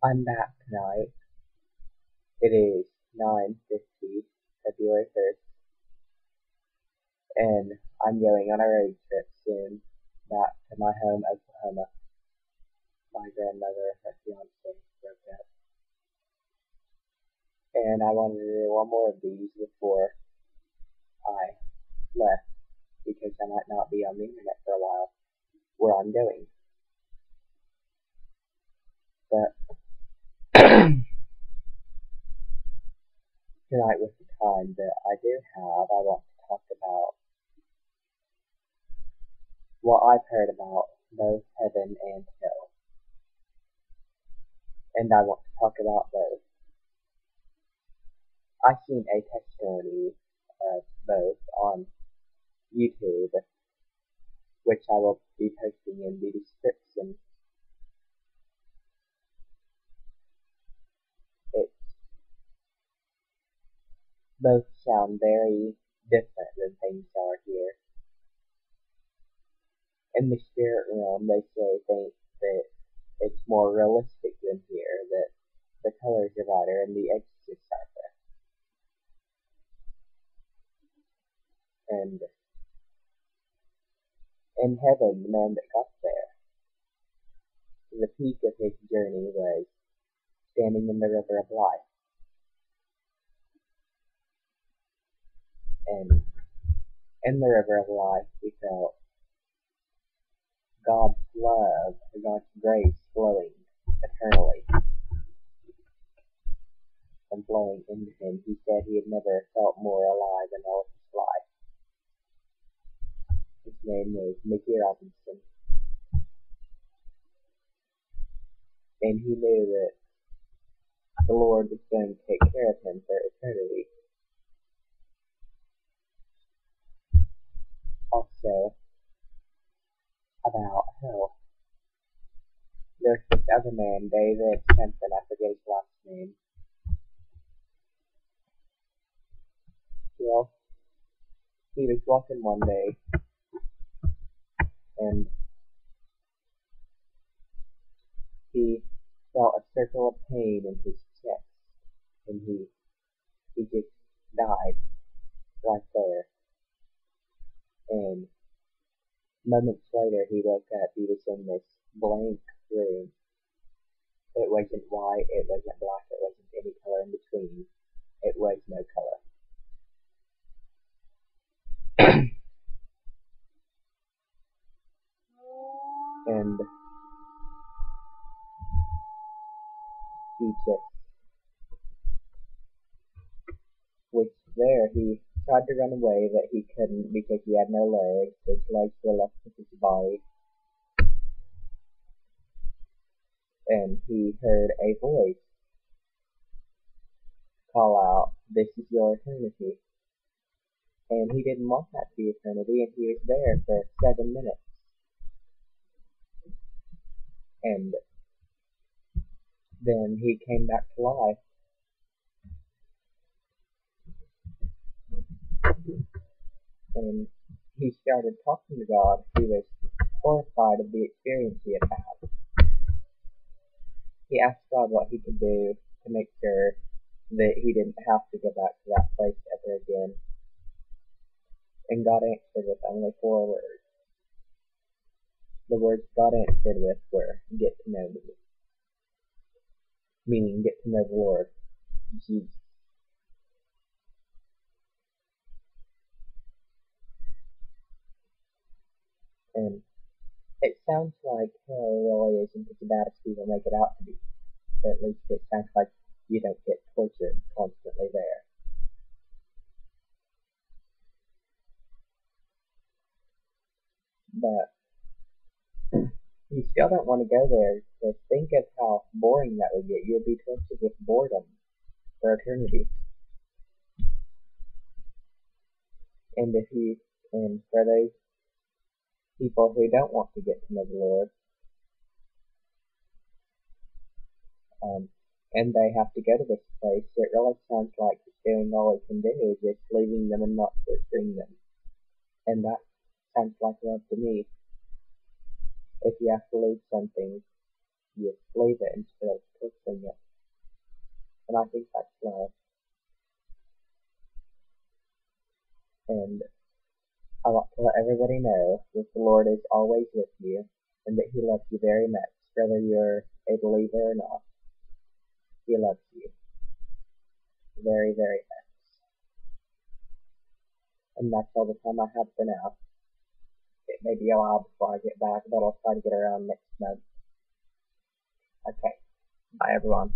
I'm back tonight. It is 9:50, February 1st, and I'm going on a road trip soon back to my home, Oklahoma. My grandmother and her fiance broke up, and I wanted to do one more of these before I left because I might not be on the internet for a while where I'm going. But tonight, with the time that I do have, I want to talk about what I've heard about both heaven and hell, and I want to talk about both. I've seen a testimony of both on YouTube, which I will be posting in the description. It both sound very different than things are here. In the spirit realm, they think that it's more realistic than here, that the colors are brighter and the edges are sharper. And in heaven, the man that got there, the peak of his journey was standing in the river of life. And in the river of life, he felt God's love, God's grace flowing eternally and flowing into him. He said he had never felt more alive in all of his life. His name was Mickey Robinson, and he knew that the Lord was going to take care of him for eternity. Also, about hell, there's this other man, David Simpson, I forget his last name. Well, he was walking one day, and he felt a circle of pain in his chest, and he just died right there. And moments later, he woke up. He was in this blank room. It wasn't white, it wasn't black, it wasn't any color in between. It was no color. And he just was there. He tried to run away, but he couldn't because he had no legs. His legs were left with his body. And he heard a voice call out, "This is your eternity." And he didn't want that to be eternity, and he was there for 7 minutes. And then he came back to life. And he started talking to God. He was horrified of the experience he had had. He asked God what he could do to make sure that he didn't have to go back to that place ever again. And God answered with only 4 words. The words God answered with were, "Get to know me." Meaning, get to know the Lord, Jesus. And it sounds like hell really isn't as bad as people make it out to be. At least it sounds like you don't get tortured constantly there. But you still don't want to go there, because think of how boring that would get. You'd be tortured with boredom for eternity. And for those people who don't want to get to know the Lord, and they have to go to this place, it really sounds like just doing all we can do, just leaving them and not torturing them. And that sounds like love to me. If you have to leave something, you leave it instead of pushing it. And I think that's love. And I want to let everybody know that the Lord is always with you and that He loves you very much, whether you're a believer or not. He loves you very, very much. And that's all the time I have for now. It may be a while before I get back, but I'll try to get around next month. Okay. Bye, everyone.